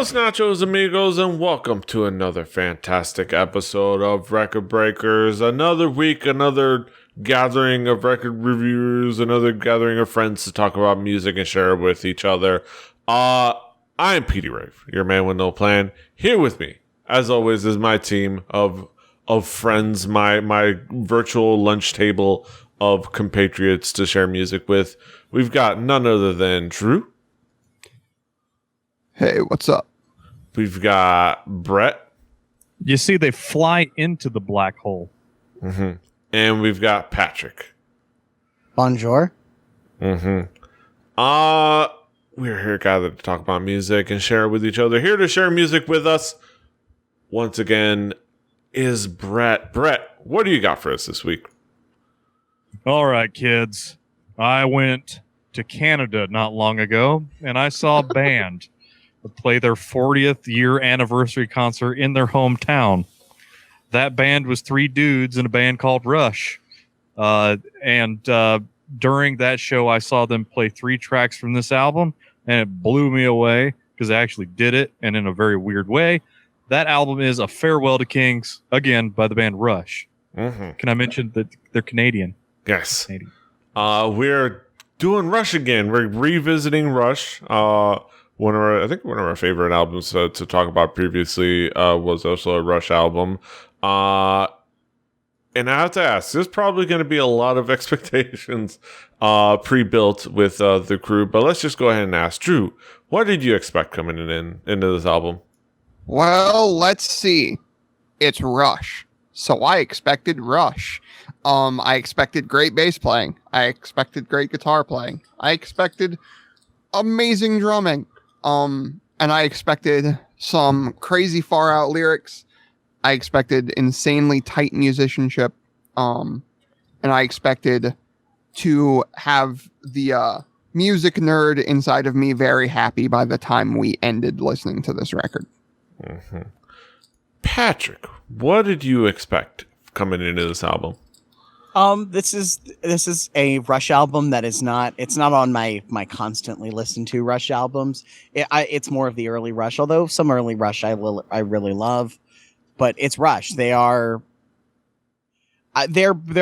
Buenos nachos, amigos, and welcome to another fantastic episode of Record Breakers. Another week, another gathering of record reviewers, another gathering of friends to talk about music and share it with each other. I'm PETEY, RAVE, your man with no plan. Here with me, as always, is my team of friends, my virtual lunch table of compatriots to share music with. We've got none other than Drew. Hey, what's up? We've got Brett. You see, they fly into the black hole. Mm-hmm. And we've got Patrick. Bonjour. Mm-hmm. We're here gathered to talk about music and share it with each other. Here to share music with us, once again, is Brett. Brett, what do you got for us this week? All right, kids. I went to Canada not long ago, and I saw a band play their 40th year anniversary concert in their hometown. That band was three dudes in a band called Rush. And during that show, I saw them play 3 tracks from this album, and it blew me away because they actually did it, and in a very weird way. That album is A Farewell to Kings, again, by the band Rush. Mm-hmm. Can I mention that they're Canadian? Yes. Canadian. We're doing Rush again. We're revisiting Rush. One of our favorite albums to talk about previously was also a Rush album. And I have to ask, there's probably going to be a lot of expectations pre-built with the crew, but let's just go ahead and ask Drew, what did you expect coming into this album? Well, let's see. It's Rush. So I expected Rush. I expected great bass playing. I expected great guitar playing. I expected amazing drumming. And I expected some crazy far out lyrics. I expected insanely tight musicianship. And I expected to have the music nerd inside of me very happy by the time we ended listening to this record. Mm-hmm. Patrick, what did you expect coming into this album? This is a Rush album that is not. It's not on my constantly listened to Rush albums. It's more of the early Rush, although some early Rush I really love. But it's Rush. They're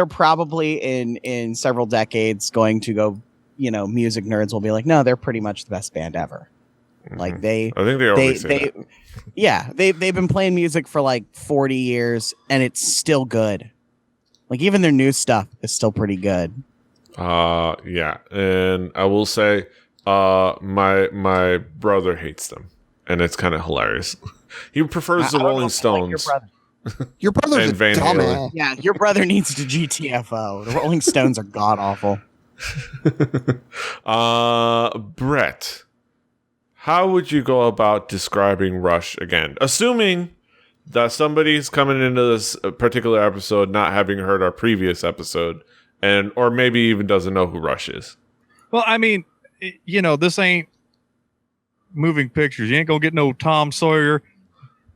probably in several decades going to go. You know, music nerds will be like, no, they're pretty much the best band ever. Mm-hmm. Like I think they always say that. Yeah, they've been playing music for like 40 years, and it's still good. Like, even their new stuff is still pretty good. Yeah. And I will say, my brother hates them. And it's kind of hilarious. He prefers the Rolling Stones. Like your brother's a dumbass. Yeah, your brother needs to GTFO. The Rolling Stones are god-awful. Brett, how would you go about describing Rush again? Assuming that somebody's coming into this particular episode not having heard our previous episode, or maybe even doesn't know who Rush is. Well, I mean, this ain't moving pictures. You ain't gonna get no Tom Sawyer.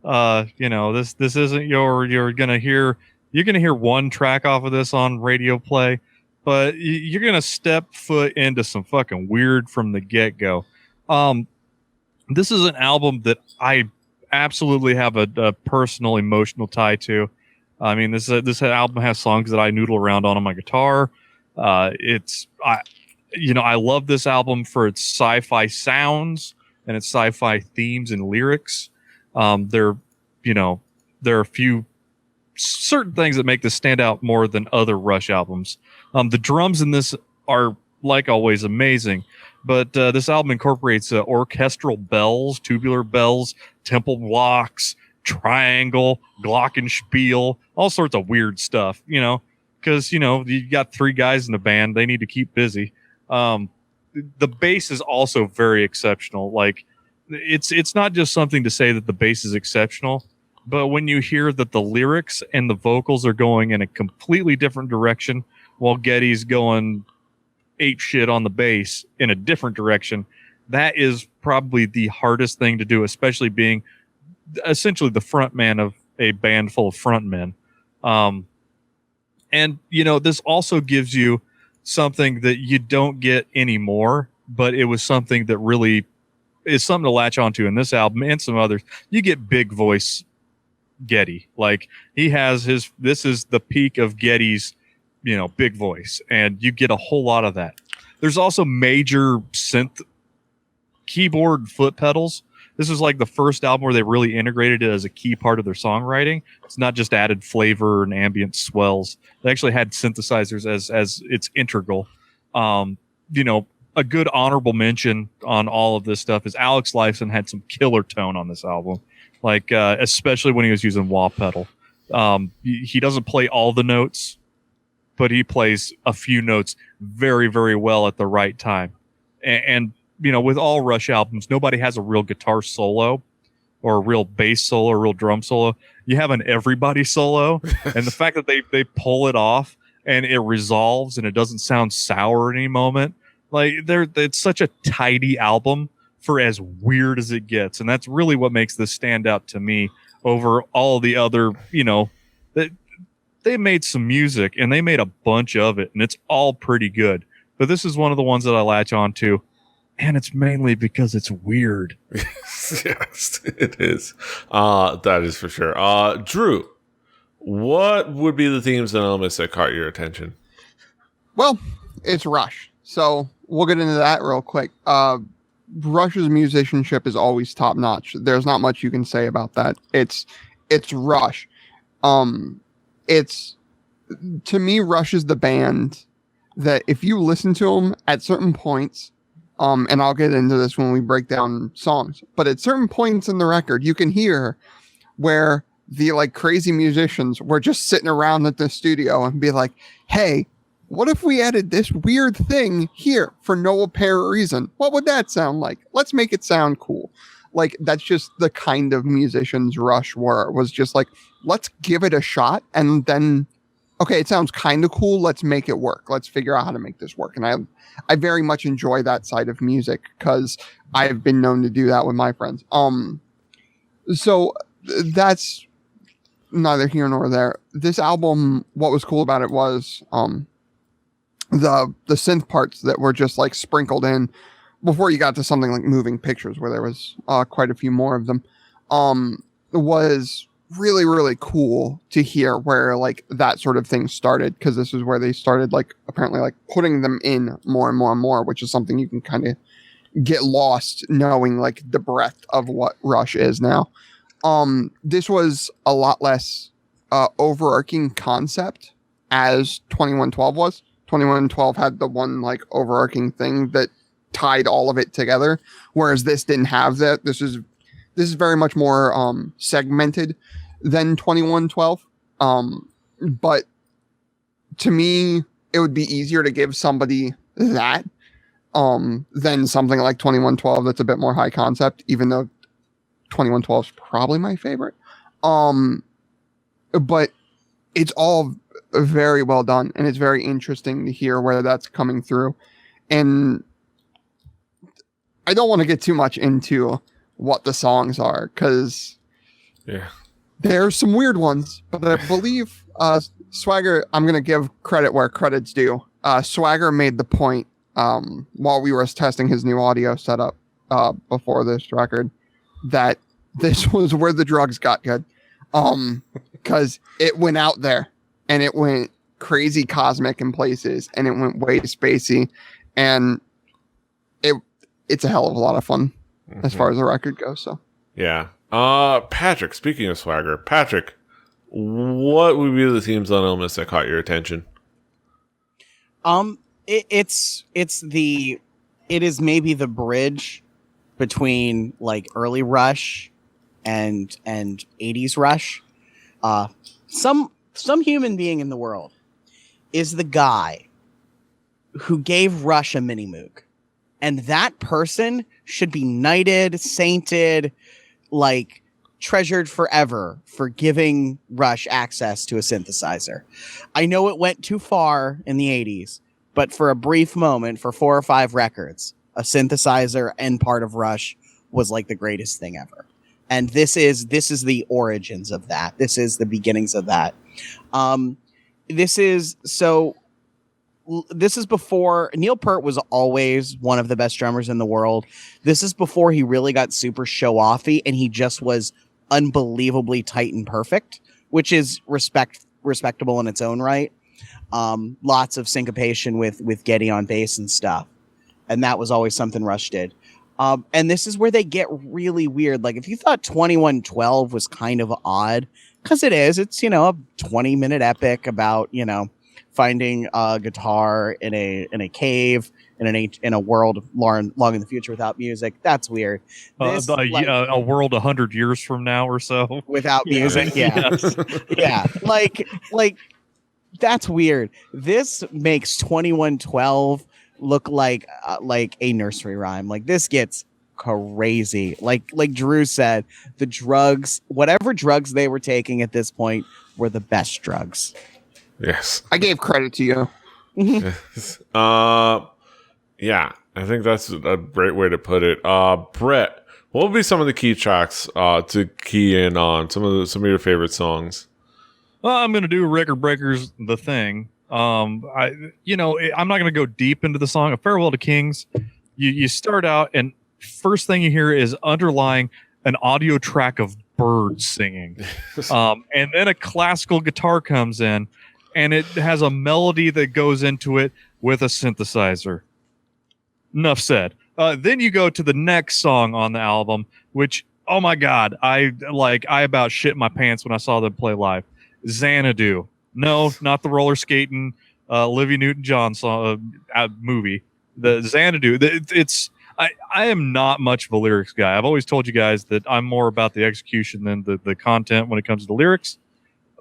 This isn't you're gonna hear one track off of this on radio play, but you're gonna step foot into some fucking weird from the get-go. This is an album that I absolutely have a personal emotional tie to. I mean, this album has songs that I noodle around on my guitar. I love this album for its sci-fi sounds and its sci-fi themes and lyrics. There are a few certain things that make this stand out more than other Rush albums. The drums in this are, like always, amazing. But this album incorporates orchestral bells, tubular bells, temple blocks, triangle, glockenspiel, all sorts of weird stuff, because, you got 3 guys in the band. They need to keep busy. The bass is also very exceptional. Like, it's not just something to say that the bass is exceptional, but when you hear that the lyrics and the vocals are going in a completely different direction while Geddy's going ape shit on the bass in a different direction, that is probably the hardest thing to do, especially being essentially the front man of a band full of frontmen. And this also gives you something that you don't get anymore, but it was something that really is something to latch onto in this album and some others. You get big voice Geddy. Like he has this is the peak of Geddy's, big voice, and you get a whole lot of that. There's also major synth keyboard foot pedals. This is like the first album where they really integrated it as a key part of their songwriting. It's not just added flavor and ambient swells. They actually had synthesizers as it's integral. A good honorable mention on all of this stuff is Alex Lifeson had some killer tone on this album, like especially when he was using wah pedal. He doesn't play all the notes, but he plays a few notes very, very well at the right time. And with all Rush albums, nobody has a real guitar solo or a real bass solo or a real drum solo. You have an everybody solo, and the fact that they pull it off and it resolves and it doesn't sound sour at any moment. Like it's such a tidy album for as weird as it gets, and that's really what makes this stand out to me over all the other. They made some music and they made a bunch of it, and it's all pretty good. But this is one of the ones that I latch on to, and it's mainly because it's weird. Yes, it is. That is for sure. Drew, what would be the themes and elements that caught your attention? Well, it's Rush. So we'll get into that real quick. Rush's musicianship is always top notch. There's not much you can say about that. It's Rush. It's, to me, Rush is the band that if you listen to them at certain points, and I'll get into this when we break down songs, but at certain points in the record, you can hear where the like crazy musicians were just sitting around at the studio and be like, hey, what if we added this weird thing here for no apparent reason? What would that sound like? Let's make it sound cool. Like, that's just the kind of musicians Rush were. It was just like, let's give it a shot. And then, okay, it sounds kind of cool. Let's make it work. Let's figure out how to make this work. And I very much enjoy that side of music because I've been known to do that with my friends. So that's neither here nor there. This album, what was cool about it was, the synth parts that were just like sprinkled in before you got to something like Moving Pictures, where there was quite a few more of them, was really, really cool to hear where like that sort of thing started, because this is where they started like apparently like putting them in more and more and more, which is something you can kind of get lost knowing like the breadth of what Rush is now. This was a lot less overarching concept as 2112 was. 2112 had the one like overarching thing that tied all of it together, whereas this didn't have that. This is very much more segmented than 2112. But to me, it would be easier to give somebody that than something like 2112 that's a bit more high concept, even though 2112 is probably my favorite. But it's all very well done, and it's very interesting to hear where that's coming through. And I don't want to get too much into what the songs are, because there's some weird ones, but I believe Swagger, I'm going to give credit where credit's due. Swagger made the point while we were testing his new audio setup before this record that this was where the drugs got good, because it went out there and it went crazy cosmic in places, and it went way spacey, and it's a hell of a lot of fun as far as the record goes. So yeah. Patrick, speaking of Swagger, Patrick, what would be the themes and elements that caught your attention? It is maybe the bridge between like early Rush and 80s Rush. Some human being in the world is the guy who gave Rush a mini moog, and that person should be knighted, sainted, like treasured forever for giving Rush access to a synthesizer. I know it went too far in the 80s, but for a brief moment, for 4 or 5 records, a synthesizer and part of Rush was like the greatest thing ever. And this is the origins of that. This is the beginnings of that. This is so this is before Neil Peart was always one of the best drummers in the world. This is before he really got super show offy, and he just was unbelievably tight and perfect, which is respectable in its own right. Lots of syncopation with Geddy on bass and stuff, and that was always something Rush did. And this is where they get really weird. Like, if you thought 2112 was kind of odd, because it is, it's, a 20-minute epic about, finding a guitar in a cave in a world long in the future without music. That's weird. A world 100 years from now or so without music. Yeah. Yes. Yeah. Like that's weird. This makes 2112 look like a nursery rhyme. Like, this gets crazy. Like Drew said, the drugs, whatever drugs they were taking at this point, were the best drugs. Yes. I gave credit to you. Yes. Yeah, I think that's a great way to put it. Brett, what would be some of the key tracks to key in on? Some of your favorite songs. Well, I'm going to do Record Breakers, The Thing. I'm not going to go deep into the song. A Farewell to Kings. You start out, and first thing you hear is underlying an audio track of birds singing. And then a classical guitar comes in, and it has a melody that goes into it with a synthesizer. Enough said. Then you go to the next song on the album, which, oh my God, I about shit my pants when I saw them play live. Xanadu. No, not the roller skating Olivia Newton-John song movie. The Xanadu. I am not much of a lyrics guy. I've always told you guys that I'm more about the execution than the content when it comes to the lyrics.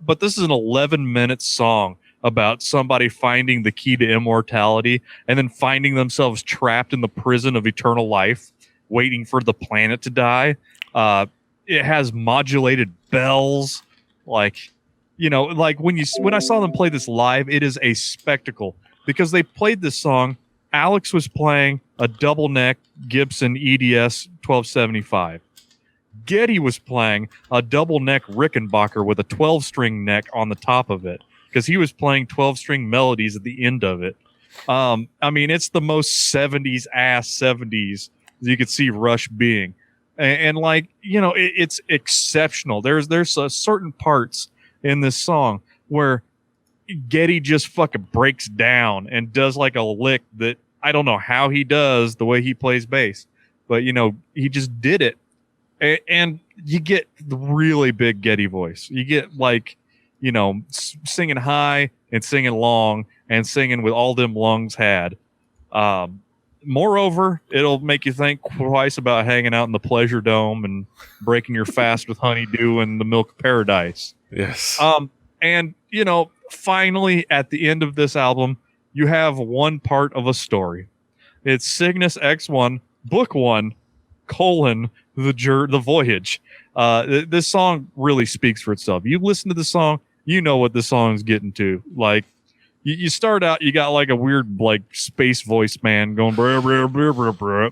But this is an 11-minute song about somebody finding the key to immortality and then finding themselves trapped in the prison of eternal life, waiting for the planet to die. It has modulated bells, when I saw them play this live, it is a spectacle because they played this song. Alex was playing a double neck Gibson EDS 1275. Geddy was playing a double neck Rickenbacker with a 12-string neck on the top of it because he was playing 12-string melodies at the end of it. It's the most 70s ass 70s you could see Rush being. It's exceptional. There's certain parts in this song where Geddy just fucking breaks down and does like a lick that I don't know how he does the way he plays bass, but he just did it. And you get the really big Geddy voice. You get singing high and singing long and singing with all them lungs had. Moreover, it'll make you think twice about hanging out in the Pleasure Dome and breaking your fast with honeydew and the milk of paradise. Yes. Finally at the end of this album, you have one part of a story. It's Cygnus X1, Book 1, the Voyage. This song really speaks for itself. You listen to the song, you know what the song's getting to. Like, you start out, you got like a weird space voice man going brr, brr, brr, brr, brr,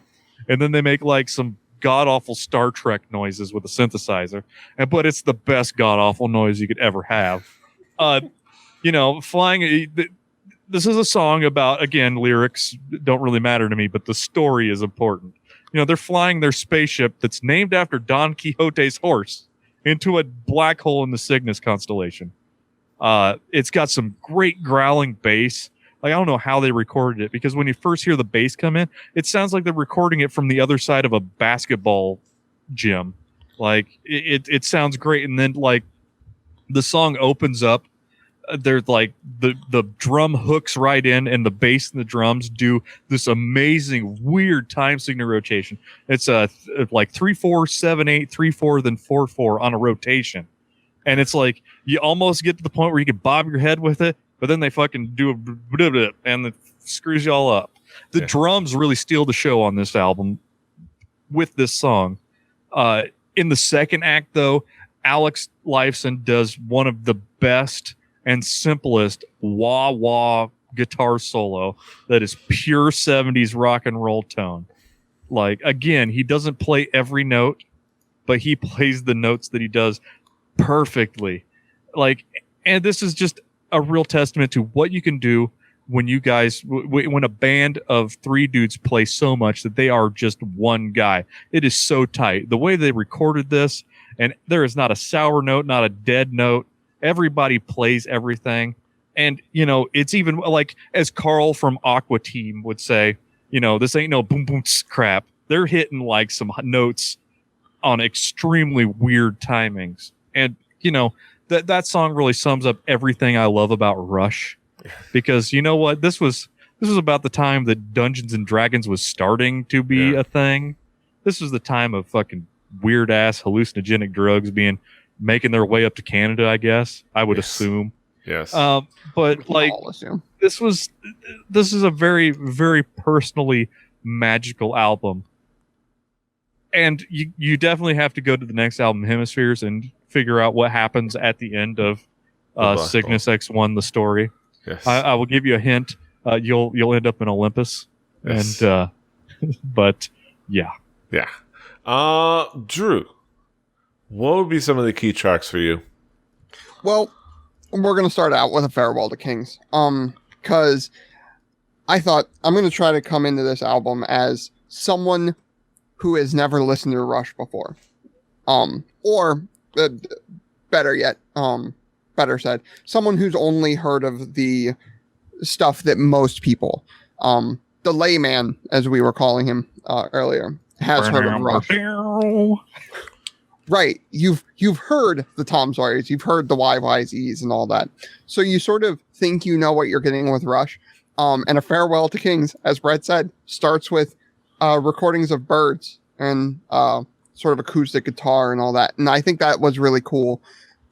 and then they make like some god awful Star Trek noises with a synthesizer, but it's the best god awful noise you could ever have. Flying. This is a song about, again, lyrics don't really matter to me, but the story is important. They're flying their spaceship that's named after Don Quixote's horse into a black hole in the Cygnus constellation. It's got some great growling bass. I don't know how they recorded it, because when you first hear the bass come in, it sounds like they're recording it from the other side of a basketball gym. It sounds great. And then the song opens up. There's the drum hooks right in, and the bass and the drums do this amazing weird time signature rotation. It's 3/4, 7/8, 3/4, then 4/4 on a rotation, and it's like you almost get to the point where you can bob your head with it, but then they fucking do a and it screws you all up. The drums really steal the show on this album with this song. In the second act, though, Alex Lifeson does one of the best and simplest wah-wah guitar solo that is pure 70s rock and roll tone. Again, he doesn't play every note, but he plays the notes that he does perfectly. And this is just a real testament to what you can do when you guys, when a band of three dudes play so much that they are just one guy. It is so tight. The way they recorded this, and there is not a sour note, not a dead note. Everybody plays everything. And, you know, it's even like, as Carl from Aqua Team would say, you know, this ain't no boom boom crap. They're hitting like some notes on extremely weird timings. And, you know, that song really sums up everything I love about Rush. Because you know what? This was about the time that Dungeons and Dragons was starting to be a thing. This was the time of fucking weird ass hallucinogenic drugs making their way up to Canada, I guess. I would assume. Yes. But like this is a very, very personally magical album. And you definitely have to go to the next album, Hemispheres, and figure out what happens at the end of Cygnus X1, the story. Yes. I will give you a hint. You'll end up in Olympus. Yes. And but yeah. Yeah. Drew, what would be some of the key tracks for you? Well, we're going to start out with a Farewell to Kings. Because I thought I'm going to try to come into this album as someone who has never listened to Rush before. Or better yet, better said, someone who's only heard of the stuff that most people, the layman, as we were calling him earlier, has heard of Rush. Right. You've heard the Tom Sawyers, you've heard the YYZs and all that. So you sort of think you know what you're getting with Rush. And A Farewell to Kings, as Brett said, starts with recordings of birds and sort of acoustic guitar and all that. And I think that was really cool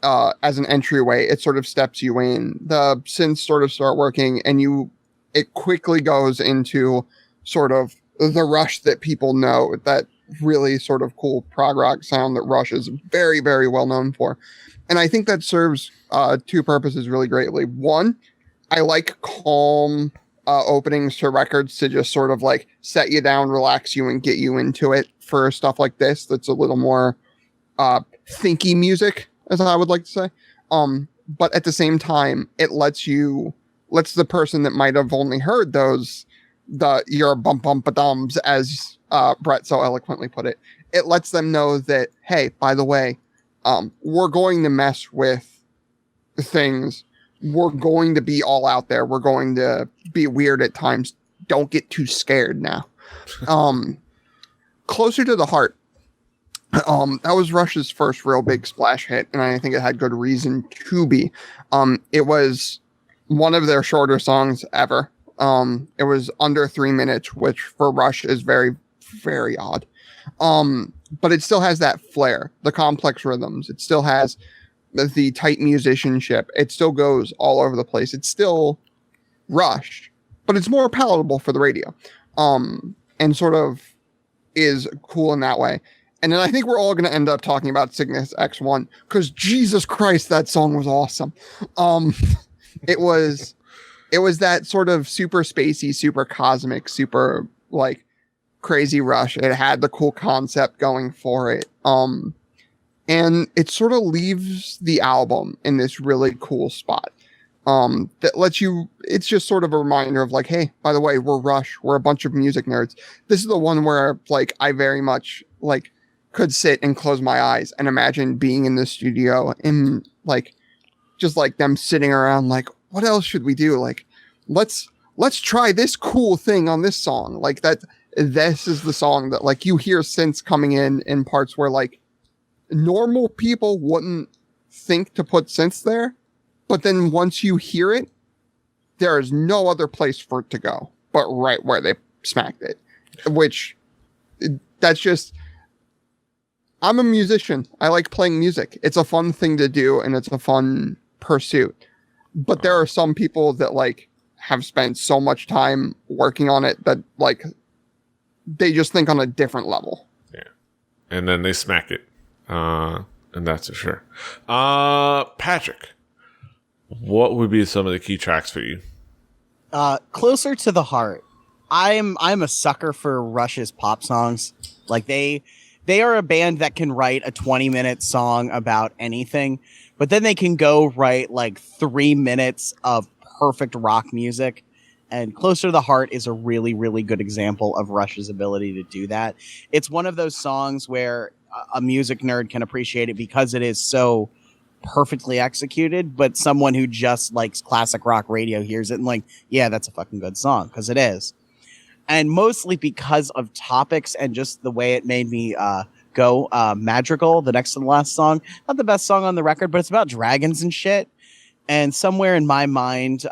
as an entryway. It sort of steps you in. The synths sort of start working, and it quickly goes into sort of the Rush that people know, that really sort of cool prog rock sound that Rush is very, very well known for. And I think that serves two purposes really greatly. One, I like calm openings to records to just sort of like set you down, relax you, and get you into it for stuff like this that's a little more thinky music, as I would like to say. But at the same time, it lets the person that might have only heard your bump bump dums, as Brett so eloquently put it, it lets them know that, hey, by the way, we're going to mess with things. We're going to be all out there. We're going to be weird at times. Don't get too scared now. Closer to the Heart. That was Rush's first real big splash hit, and I think it had good reason to be. It was one of their shorter songs ever. It was under 3 minutes, which for Rush is very, very odd. But it still has that flair, the complex rhythms. It still has the tight musicianship. It still goes all over the place. It's still Rush, but it's more palatable for the radio. And sort of is cool in that way. And then I think we're all going to end up talking about Cygnus X1, because Jesus Christ, that song was awesome. It was that sort of super spacey, super cosmic, super like crazy Rush. It had the cool concept going for it. And it sort of leaves the album in this really cool spot. That lets you, it's just sort of a reminder of like, hey, by the way, we're Rush. We're a bunch of music nerds. This is the one where like, I very much like could sit and close my eyes and imagine being in the studio and like, just like them sitting around like, what else should we do? Like, let's try this cool thing on this song. Like that, this is the song that like you hear synths coming in parts where like normal people wouldn't think to put synths there. But then once you hear it, there is no other place for it to go but right where they smacked it, which that's just, I'm a musician. I like playing music. It's a fun thing to do and it's a fun pursuit. But there are some people that like have spent so much time working on it that like they just think on a different level. Yeah. And then they smack it. And that's for sure. Patrick, what would be some of the key tracks for you? Closer to the Heart. I'm a sucker for Rush's pop songs. Like they are a band that can write a 20-minute song about anything, but then they can go write like 3 minutes of perfect rock music. And Closer to the Heart is a really, really good example of Rush's ability to do that. It's one of those songs where a music nerd can appreciate it because it is so perfectly executed, but someone who just likes classic rock radio hears it and like, yeah, that's a fucking good song, because it is. And mostly because of topics and just the way it made me go. Madrigal, the next to the last song, not the best song on the record, but it's about dragons and shit. And somewhere in my mind,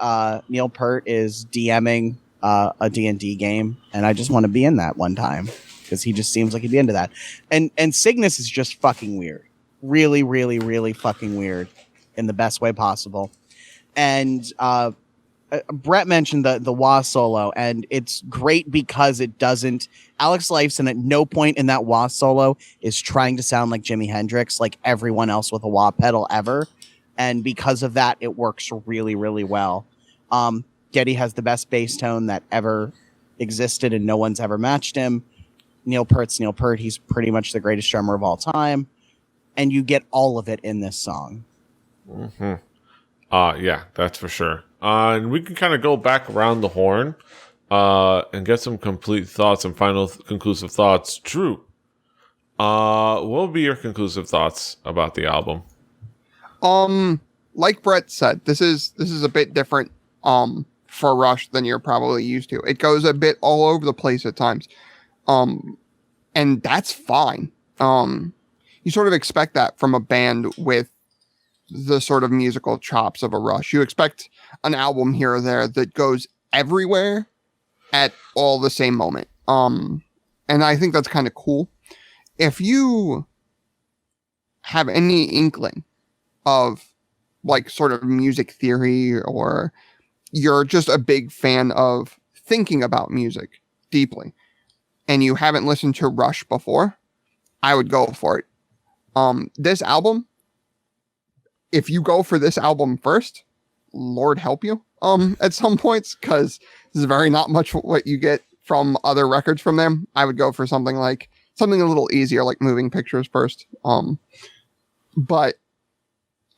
Neil Peart is DMing a D&D game, and I just want to be in that one time because he just seems like he'd be into that. And Cygnus is just fucking weird. Really, really, really fucking weird in the best way possible. And Brett mentioned the wah solo, and it's great because it doesn't. Alex Lifeson at no point in that wah solo is trying to sound like Jimi Hendrix, like everyone else with a wah pedal ever. And because of that, it works really, really well. Geddy has the best bass tone that ever existed, and no one's ever matched him. Neil Peart's Neil Peart. He's pretty much the greatest drummer of all time. And you get all of it in this song. Mm-hmm. Yeah, that's for sure. And we can kind of go back around the horn and get some complete thoughts and final conclusive thoughts. Drew, what will be your conclusive thoughts about the album? Like Brett said, this is a bit different for Rush than you're probably used to. It goes a bit all over the place at times. And that's fine. You sort of expect that from a band with the sort of musical chops of a Rush. You expect an album here or there that goes everywhere at all the same moment. And I think that's kind of cool. If you have any inkling of like sort of music theory, or you're just a big fan of thinking about music deeply and you haven't listened to Rush before, I would go for it. This album, if you go for this album first, Lord help you at some points, because this is very not much what you get from other records from them. I would go for something a little easier, like Moving Pictures first. But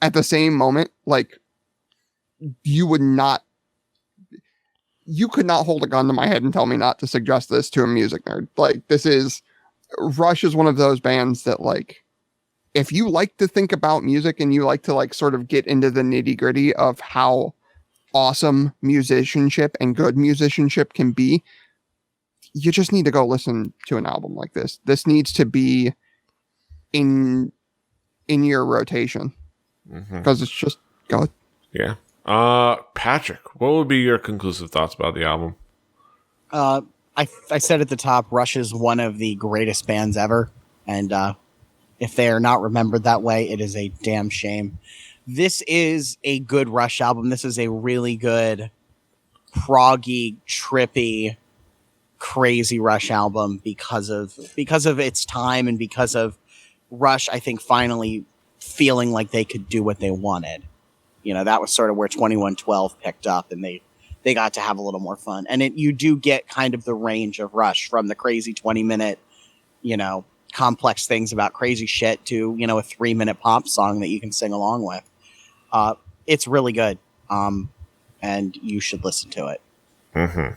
at the same moment, like, you could not hold a gun to my head and tell me not to suggest this to a music nerd. Like, Rush is one of those bands that, like, if you like to think about music and you like to like sort of get into the nitty gritty of how awesome musicianship and good musicianship can be, you just need to go listen to an album like this. This needs to be in your rotation, because it's just good. Yeah. Patrick, what would be your conclusive thoughts about the album? I said at the top, Rush is one of the greatest bands ever, and if they are not remembered that way, it is a damn shame. This is a good Rush album. This is a really good, proggy, trippy, crazy Rush album because of its time, and because of Rush, I think, finally feeling like they could do what they wanted. You know, that was sort of where 2112 picked up, and they got to have a little more fun. And you do get kind of the range of Rush, from the crazy 20-minute, complex things about crazy shit to, a 3-minute pop song that you can sing along with. It's really good. And you should listen to it. Mm-hmm.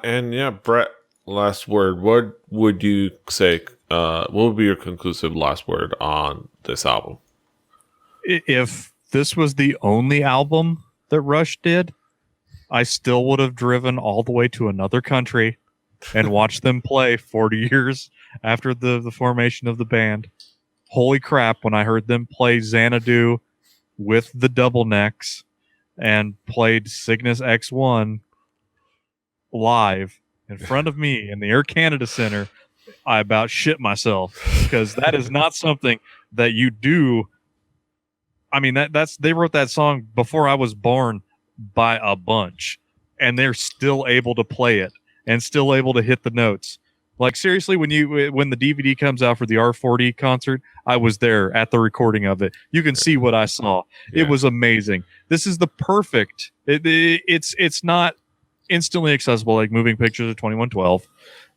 And yeah, Brett, last word. What would you say? What would be your conclusive last word on this album? If this was the only album that Rush did, I still would have driven all the way to another country and watched them play 40 years after the formation of the band. Holy crap, when I heard them play Xanadu with the Double Necks and played Cygnus X1 live in front of me in the Air Canada Center, I about shit myself, because that is not something that you do. I mean, they wrote that song before I was born by a bunch, and they're still able to play it and still able to hit the notes. Like, seriously, when the DVD comes out for the R40 concert, I was there at the recording of it. You can see what I saw. Yeah. It was amazing. This is the perfect. It's not instantly accessible like Moving Pictures of 2112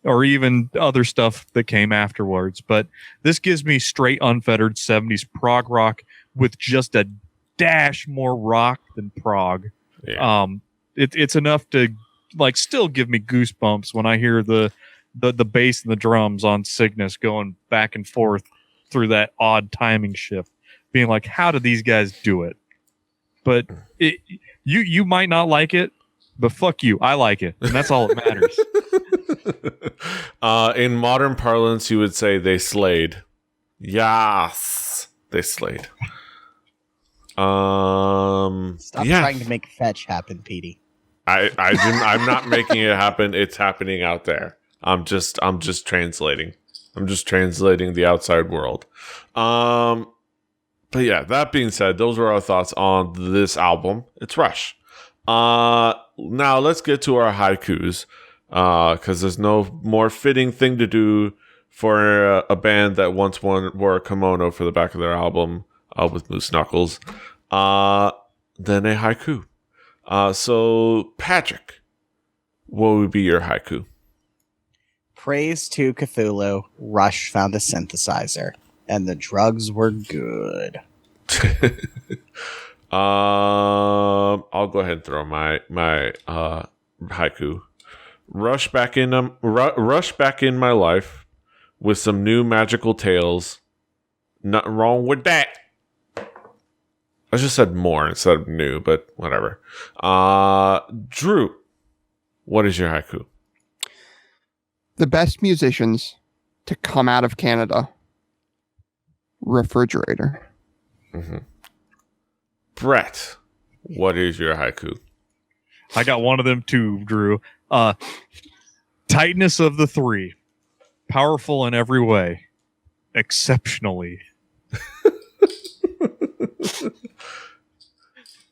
or even other stuff that came afterwards. But this gives me straight, unfettered 70s prog rock with just a dash more rock than prog. Yeah. It's enough to like still give me goosebumps when I hear the bass and the drums on Cygnus going back and forth through that odd timing shift, being like, how do these guys do it? But you might not like it, but fuck you, I like it, and that's all that matters. In modern parlance, you would say they slayed. Yes, they slayed. Stop trying to make fetch happen, Petey. I'm not making it happen. It's happening out there. I'm just translating. I'm just translating the outside world. But yeah, that being said, those were our thoughts on this album. It's Rush. Now let's get to our haikus, because there's no more fitting thing to do for a band that once wore a kimono for the back of their album with moose knuckles than a haiku. So Patrick, what would be your haiku? Praise to Cthulhu, Rush found a synthesizer, and the drugs were good. I'll go ahead and throw my haiku. Rush back in my life with some new magical tales. Nothing wrong with that. I just said more instead of new, but whatever. Drew, what is your haiku? The best musicians to come out of Canada. Refrigerator. Mm-hmm. Brett, what is your haiku? I got one of them too, Drew. Tightness of the three. Powerful in every way. Exceptionally.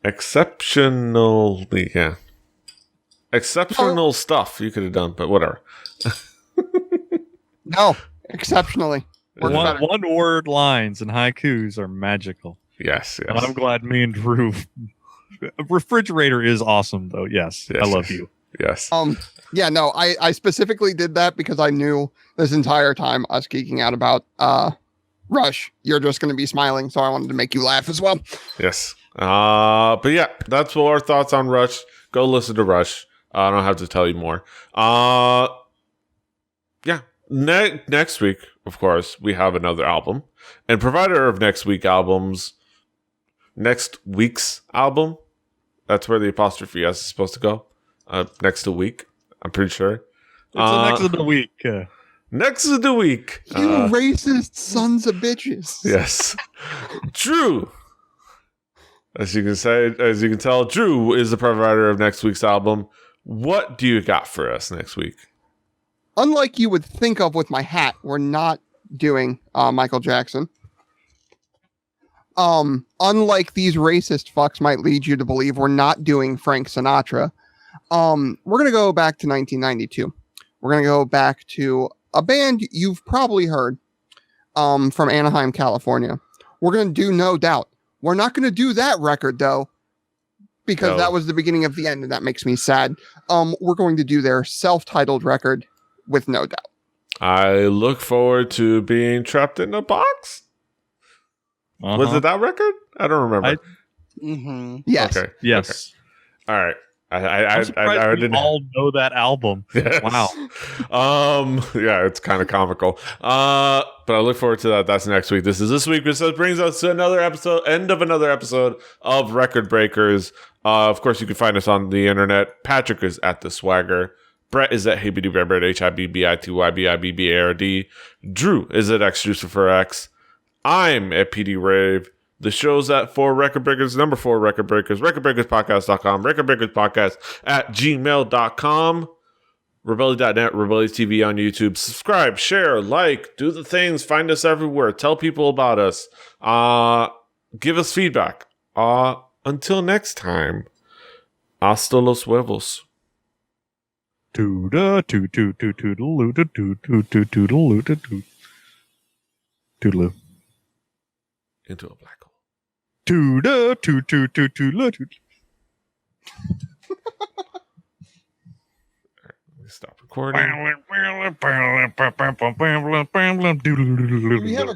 Exceptionally, yeah. Exceptional stuff you could have done, but whatever. No, exceptionally. One word lines and haikus are magical. Yes. And I'm glad me and Drew. Refrigerator is awesome, though. Yes, I love you. Yes. Yeah, no, I specifically did that because I knew this entire time us geeking out about Rush, you're just going to be smiling, so I wanted to make you laugh as well. Yes. But yeah, that's all our thoughts on Rush. Go listen to Rush. I don't have to tell you more. Yeah. Next week, of course, we have another album. And provider of next week's album, that's where the apostrophe S is supposed to go. Next to week, I'm pretty sure. It's the next of the week. Next of the week. You racist sons of bitches. Yes. Drew. As you can tell, Drew is the provider of next week's album. What do you got for us next week? Unlike you would think of with my hat, we're not doing Michael Jackson. Unlike these racist fucks might lead you to believe, we're not doing Frank Sinatra. We're going to go back to 1992. We're going to go back to a band you've probably heard from Anaheim, California. We're going to do No Doubt. We're not going to do that record, though, because that was the beginning of the end, and that makes me sad. We're going to do their self-titled record with No Doubt. I look forward to being trapped in a box. Uh-huh. Was it that record? I don't remember. Yes. Okay. Yes. Okay. All right. I didn't all know that album. Yes. Wow. Yeah, it's kind of comical. But I look forward to that. That's next week. This week. This brings us to end of another episode of Record Breakers. Of course, you can find us on the internet. Patrick is at The Swagger. Brett is at HIBBARD, HIBBITYBIBBARD. Drew is at XJuiceForX. I'm at PD Rave. The show's at 4 Record Breakers, number 4 Record Breakers, recordbreakerspodcast.com, recordbreakerspodcast@gmail.com, rebellion.net, Rebellion TV on YouTube. Subscribe, share, like, do the things, find us everywhere, tell people about us, give us feedback. Until next time, hasta los huevos. Toodaloo. Into a black hole. Let me stop recording. We have a